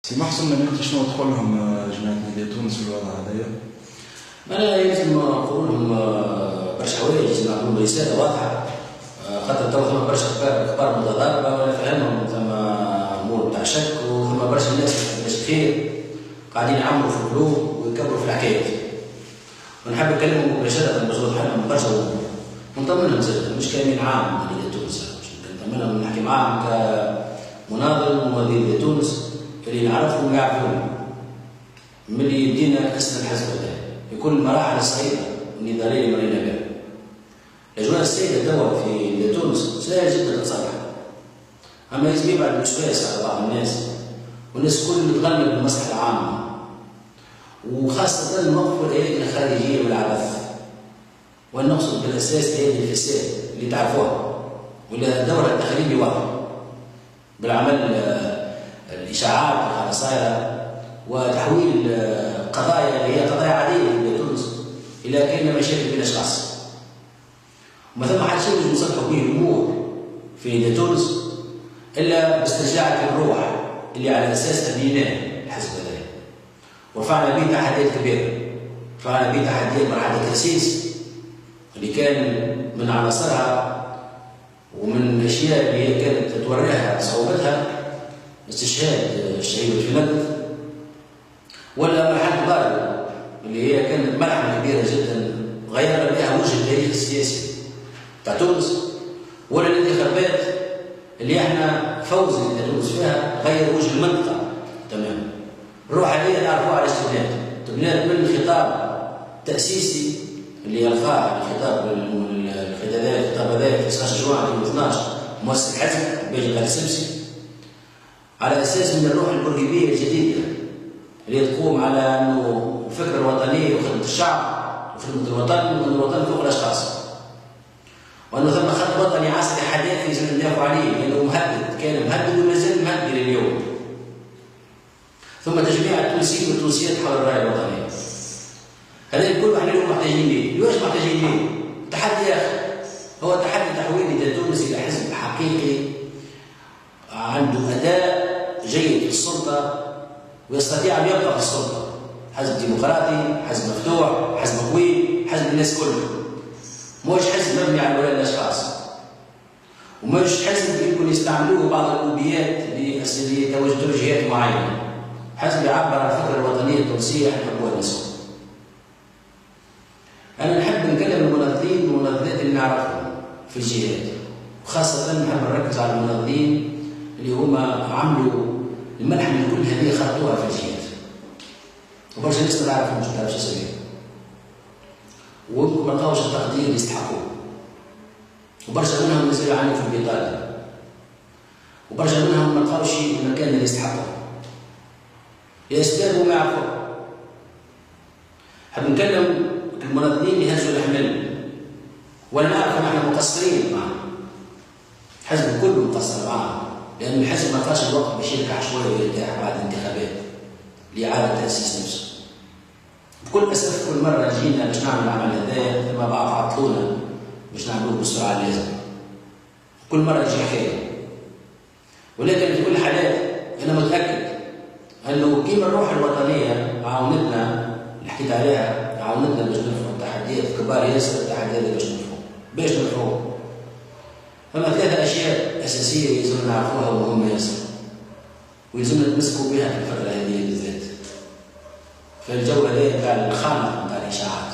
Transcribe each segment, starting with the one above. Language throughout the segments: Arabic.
سي محسن من انت شنو تقولهم جماعه نادي تونس في الوضع هذايا؟ انا لازم نقول لهم برشا حوايج لازم نعطيهم رساله واضحه، خاطر تو ثم برشا اخبار متضاربه وانا فاهمهم، ثم امور تاع شك وثم برشا ناس ما تحبش خير قاعدين يعمروا في القلوب ويكبروا في الحكايات. ونحب نكلمهم مباشره بصوت حالهم برشا ونطمنهم زاد، مش كلامين عام نادي تونس، نطمنهم نحكي معاهم كمناضل نادي تونس اللي نعرفهم ويعرفوني ملي بدينا اسنا الحزب هذا في كل المراحل الصعيبه النضاليه اللي مرينا بها. الاجواء السائده توا في تونس سهل جدا تتصلح، اما لازم يبعد الوسواس على بعض الناس والناس الكل تغلب بالمصلحه العامه، وخاصه الموقف الايادي الخارجيه والعبث، ونقصد بالاساس ايادي الفساد اللي تعرفوها ولا دورها التخريبي واضح بالعمل الاشاعات اللي صايره وتحويل قضايا اللي هي قضايا عاديه في تونس الى كأنها مشاكل بين اشخاص. وما ثم حد شيء مش نصلحوا به الامور في تونس الا باسترجاع الروح اللي على اساسها بنيناه الحزب هذا، ورفعنا به تحديات كبيره، رفعنا به تحديات مرحله التاسيس اللي كان من عناصرها ومن الاشياء اللي هي كانت توريها صعوبتها استشهاد الشهيد الفنادق، ولا مرحله ضاربه اللي هي كانت ملحمه كبيره جدا غير بها وجه التاريخ السياسي تاع تونس، ولا الانتخابات اللي احنا فوز اللي تونس فيها غير وجه المنطقه تماما. الروح هذه نعرفوها على تبنات من الخطاب التاسيسي اللي القاه الخطاب هذا في 19 جوان 2012 مؤسس الحزب بيجي غالي السمسي، على اساس من الروح البرجيبيه الجديده اللي تقوم على انه الفكره الوطنيه وخدمه الشعب وخدمه الوطن وان الوطن فوق الاشخاص، وانه ثم خط وطني عصري حداثي لازم ندافعوا عليه لانه مهدد، كان مهدد وما زال مهدد الى اليوم. ثم تجميع التونسيين والتونسيات حول الرايه الوطنيه، هذا الكل احنا اليوم محتاجين ليه. ليش محتاجين ليه؟ تحدي يا اخي، هو تحدي تحويل تونس الى حزب حقيقي عنده اداء جيد في السلطه ويستطيع ان يبقى في السلطه، حزب ديمقراطي، حزب مفتوح، حزب قوي، حزب الناس كلها، مش حزب مبني على ولاء الاشخاص، ومش حزب يمكن يستعملوه بعض اللوبيات لتوجهات معينه، حزب يعبر عن الفكره الوطنيه التونسيه نحبوها الناس. انا نحب نكلم المناضلين والمناضلات اللي نعرفهم في الجهات، وخاصه نحب نركز على المناضلين اللي هما عملوا الملحمه كل هذه خطوها في الجهات، وبرشا ناس ما نعرفهم مش تعرفش اساميهم، ويمكن ما لقاوش التقدير اللي يستحقوه، وبرشا منهم مازالوا عانوا في البطاله، وبرشا منهم ما لقاوش المكان اللي يستحقوه لاسباب وما يعرفوه. حاب نكلم المناضلين اللي هزوا الحمل، وانا نعرف ان احنا مقصرين معهم، الحزب كله مقصر معهم، لأن الحزب ما لقاش الوقت باش يركع شوية ويرتاح بعد الانتخابات لإعادة تأسيس نفسه. بكل أسف كل مرة جينا باش نعمل العمل هذايا ثم بعض عطلونا باش نعملوه بالسرعة اللازمة. كل مرة تجي حكاية. ولكن في كل الحالات أنا متأكد أنه كيما الروح الوطنية عاونتنا اللي حكيت عليها، عاونتنا باش نرفعوا التحديات كبار ياسر، التحديات باش نرفعوا فما ثلاثة أشياء أساسية يلزمنا نعرفوها ومهمة ياسر، ويلزمنا نتمسكوا بها في الفترة هذه بالذات. فالجو هذا تاع الخانق تاع الإشاعات.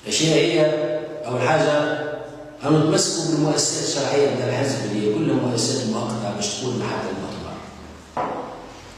الأشياء هي أول حاجة أن نتمسكوا بالمؤسسات الشرعية تاع الحزب اللي هي كلها مؤسسات مؤقتة باش تكون محل المؤتمر.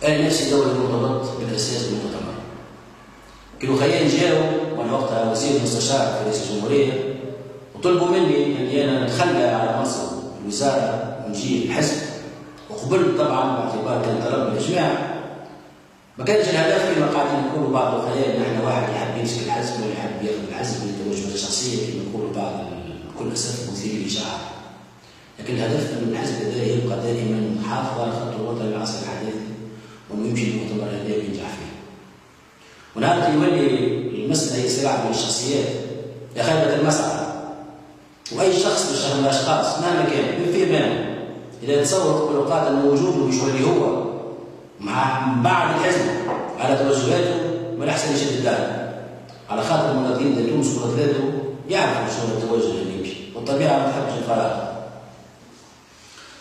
أنا نفسي دوري مرتبط بالأساس بالمؤتمر. كانوا خيال جاوا وأنا وقتها وزير مستشار في رئيس الجمهورية وطلبوا مني اني انا نتخلى على منصب الوزاره ونجي الحزب، وقبلت طبعا باعتبار كان طلب من الجماعه. ما كانش الهدف كما قاعدين نقولوا بعض الخيال ان احنا واحد يحب يمسك الحزب ولا يحب ياخذ الحزب لتوجهات شخصيه كما يقولوا بعض بكل اسف مثيري الاشاعات، لكن الهدف ان الحزب هذا يبقى دائما محافظ على الخط الوطني للعصر الحديث وانه يمشي المؤتمر هذا وينجح فيه. ونهار يولي المساله هي صراع بين الشخصيات يا خيبه المسعى، واي شخص من الاشخاص مهما كان في امامه اذا تصور قال انه وجوده مش اللي هو مع بعد الحزب على توجهاته من احسن يشد الدار، على خاطر المناضلين تونس ومناضلاته يعرفوا شنو التوجه اللي يمشي، والطبيعه ما تحبش الفراغ.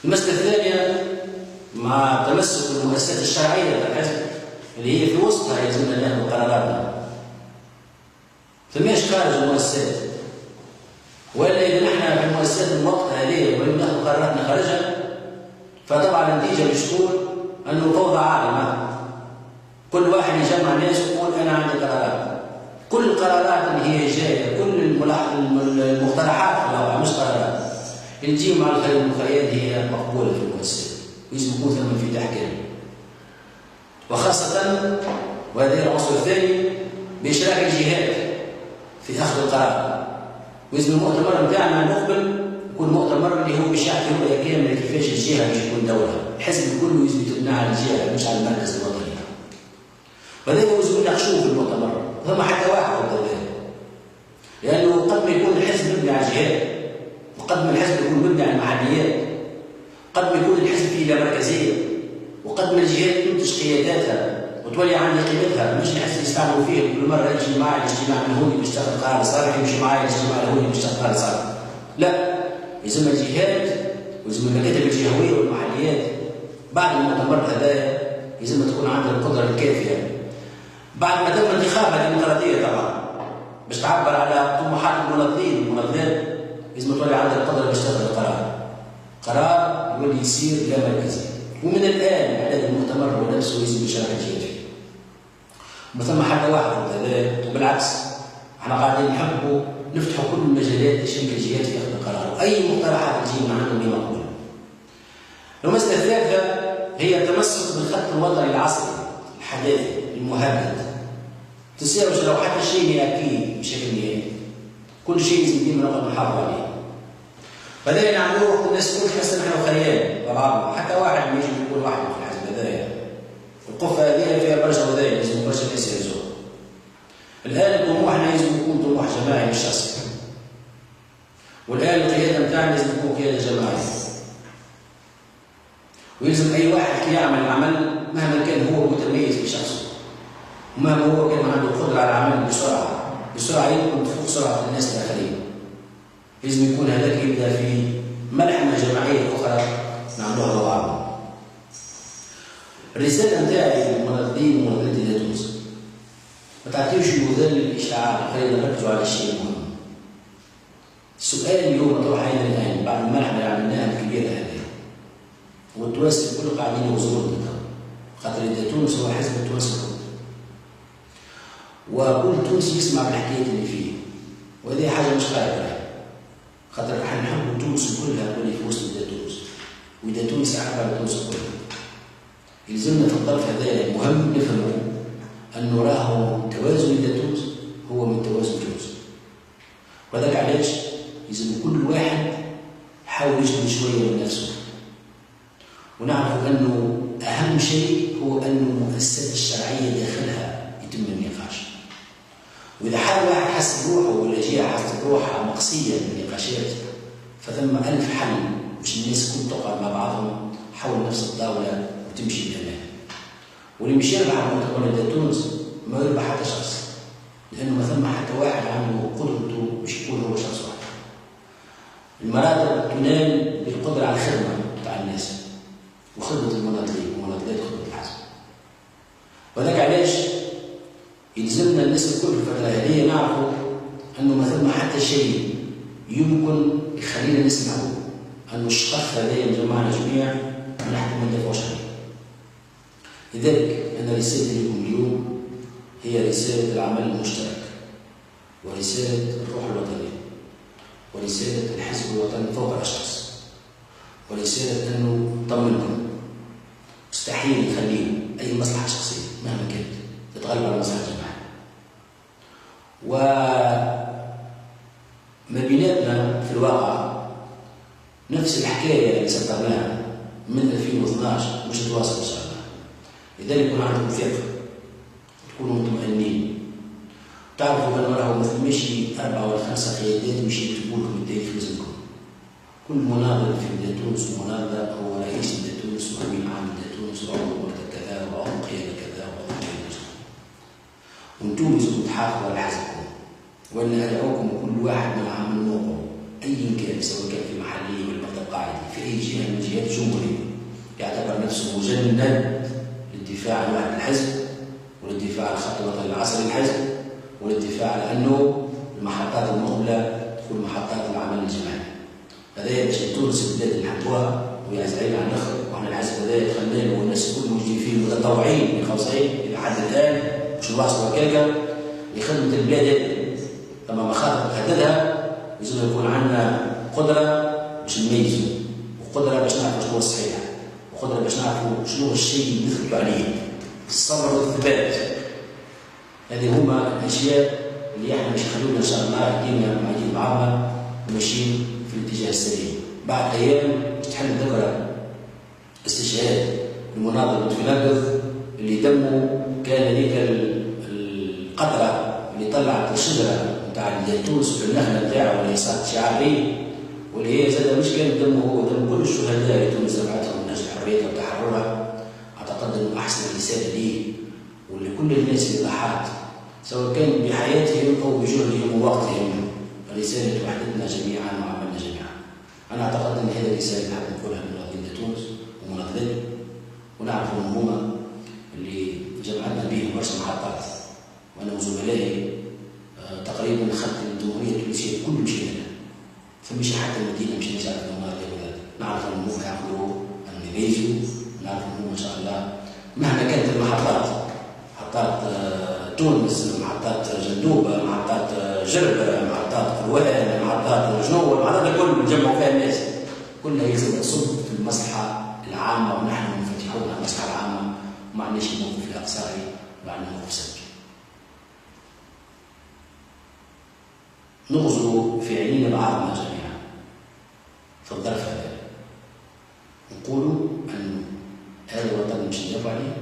المسألة الثانية مع تمسك بالمؤسسات الشرعية للحزب اللي هي في وسطها يلزمنا ناخذ قراراتنا. فماش خارج المؤسسات، ولا إذا نحن في المؤسسات الوقت هذه ولم ناخذ قراراتنا خارجها فطبعا النتيجة اللي تكون أنه فوضى عالمة. كل واحد يجمع ناس ويقول أنا عندي قرارات. كل القرارات اللي هي جاية، كل المقترحات في الواقع مش قرارات اللي تجي مع المخيلات هي مقبولة في المؤسسات، ويجب يكون ثم في تحكيم. وخاصة وهذا العنصر الثاني بإشراك الجهات في أخذ القرار. ويجب المؤتمر نتاعنا نقبل يكون مؤتمر اللي هو باش يعطي رؤية كاملة كيفاش الجهة باش تكون دولة. الحزب كله يجب تبنى على الجهة مش على المركز الوطني. وهذا يجب نناقشوه في المؤتمر، ثم حتى واحد ضد ذلك. لأنه قد ما يكون الحزب مبني على الجهات، وقد ما الحزب يكون مبني على المحليات، قد ما يكون الحزب فيه لا مركزية، وقد ما الجهات تنتج قياداتها وتولي عندها قيمتها، مش الحزب يستعملوا فيه كل مرة يجي معي الاجتماع من هوني باش تاخذ قرار صالح، يمشي معي الاجتماع لهوني باش تاخذ قرار صالح. لا، يلزم الجهات ويلزم المكاتب الجهوية والمحليات بعد المؤتمر هذا يلزم تكون عندها القدرة الكافية بعد ما تم انتخابها ديمقراطية طبعا باش تعبر على طموحات المناضلين والمناضلات. لازم تولي عندها القدرة باش تاخذ قرار يولي يصير لا مركزي. ومن الآن إعداد المؤتمر هو نفسه يجب يشارك الجهات فيه. ما ثم حتى واحد هذا، وبالعكس احنا قاعدين نحبوا نفتحوا كل المجالات لشركة الجهات في أخذ القرار، أي مقترحات تجي من عندهم هي مقبولة. المسألة الثالثة هي التمسك بالخط الوطني العصري الحداثي المهدد. تسيرش لو حتى شيء أكيد بشكل نهائي، كل شيء لازم ديما نقعد نحافظ عليه. فهذا نعملوه الناس كل تحس نحن خيال مع بعضنا، حتى واحد ما يجي يكون واحد في الحزب هذايا. القفة هذه فيها برشا وذايا لازم برشا ناس يهزوها. الآن طموحنا لازم يكون طموح جماعي مش شخصي. والآن القيادة نتاعنا لازم تكون قيادة جماعية. ويلزم أي واحد كي يعمل عمل مهما كان هو متميز بشخصه، ومهما هو كان عنده قدرة على العمل بسرعة يمكن تفوق سرعة الناس الآخرين. لازم يكون هذاك يبدأ في ملحمة جماعية أخرى نعملوها مع بعض. الرسالة نتاعي للمناضلين ومناضلات تونس ما تعطيوش يذل الإشعاع، خلينا نركزوا على الشيء المهم. السؤال اليوم مطروح علينا الآن بعد الملحمة اللي عملناها الكبيرة هذه، والتوانسة الكل قاعدين يوزنوا خاطر إذا تونس هو حزب التوانسة الكل، وكل تونسي يسمع بالحكايات اللي فيه، وهذه حاجة مش خايبة خاطر احنا نحب تونس كلها تولي في وسط بلاد تونس، وإذا تونس يحب على تونس كلها. يلزمنا في الظرف هذا المهم نفهموا أنه راهو توازن بلاد تونس هو من توازن تونس، وهذاك علاش يلزم كل واحد يحاول يجبد شوية من نفسه، ونعرف أنه أهم شيء هو أن المؤسسات الشرعية داخلها يتم النقاش. وإذا حال واحد حس بروحه ولا جهة حست بروحها مقصية بالنقاشات فثم ألف حل باش الناس كل تقعد مع بعضهم حول نفس الطاولة وتمشي بأمان. واللي مش يربح على مؤتمر بلاد تونس ما يربح حتى شخص، لأنه ما ثم حتى واحد عنده قدرته باش يكون هو شخص واحد. المراتب تنال بالقدرة على الخدمة بتاع الناس وخدمة المناضلين ومناضلات خدمة الحزب. وذاك علاش يلزمنا الناس الكل في الفترة هذه نعرفوا أنه ما ثم حتى شيء يمكن يخلينا نسمعوا أنه الشخص هذا يجمعنا جميعا ونحن ما ندافعوش عليه. لذلك أنا رسالتي لكم اليوم هي رسالة العمل المشترك، ورسالة الروح الوطنية، ورسالة الحزب الوطني فوق الأشخاص، ورسالة أنه طمنكم مستحيل نخليه أي مصلحة شخصية مهما كانت تتغلب على مصلحة الجماعة. وما بيناتنا في الواقع نفس الحكاية اللي سطرناها من 2012 مش تواصل إن شاء الله. لذلك يكون عندكم ثقة، تكونوا مطمئنين، تعرفوا أنه راهو ما ثماش 4 ولا 5 قيادات مش يكتبوا لكم التاريخ لازمكم. كل مناضل في بلاد تونس ومناضلة هو رئيس بلاد تونس وأمين عام بلاد تونس وعضو مكتب كذا وانتم لازم تحافظوا على حزبكم، وانا ادعوكم كل واحد من عمل موقعه ايا كان، سواء كان في محليه ولا مكتب قاعدي في اي جهه من جهات الجمهوريه، يعتبر نفسه مجند للدفاع عن وحده الحزب والدفاع عن الخط الوطني العصري للحزب والدفاع على انه المحطات المقبله تكون محطات العمل الجماعي. هذايا باش تونس البلاد اللي نحبوها ويعز علينا على الاخر، واحنا الحزب هذايا خلينا والناس كلهم موجودين فيه متطوعين بخمسين الى حد الان باش نواصلوا هكاكا لخدمه البلاد هذه. لما مخاطر نحددها لازم يكون عندنا قدره باش نميزوا، وقدره باش نعرفوا شنو الصحيح، وقدره باش نعرفوا شنو الشيء اللي نثبتوا عليه، الصبر والثبات. هذه هما الاشياء اللي احنا باش يخلونا ان شاء الله قاعدين معاهم وماشيين في الاتجاه السليم. بعد ايام تحل ذكرى استشهاد المناضل لطفي نقذ اللي دمه كان هذيك القطره اللي طلعت الشجره نتاع الزيتون في النخله نتاعو اللي صارت شعار به، واللي هي زاد مش كان دمه هو، دم كل الشهداء اللي تونس جمعتهم من اجل حريتها وتحررها. اعتقد انه احسن رساله ليه ولكل الناس اللي ضحات سواء كان بحياتهم او بجهدهم ووقتهم، رساله وحدتنا جميعا وعملنا جميعا. انا اعتقد ان هذه الرساله نحب نقولها لمناضلين تونس ومناضلين، ونعرفوا ان هما اللي جمعتنا بهم برشا محطات، وانا وزملائي تقريبا خط الجمهوريه التونسيه كله مشينا لها، فمش حتى المدينه مش نعرف المناضلين، نعرف ان هم يعقلوا ان يميزوا، نعرف ان هم ان شاء الله مهما كانت المحطات، محطات تونس، محطات جندوبه، محطات جربه، محطات قروان، محطات جنوب، المحطات الكل نجمعوا فيها الناس كلها يلزم تصب في المصلحه العامه، ونحن منفتحون على المصلحه العامه وما عندناش موقف الاقصائي ولا عندنا موقف سلبي. نغزو في عينينا بعضنا جميعا في الظرف هذا، نقولوا ان هذا الوطن مش ندافعوا عليه،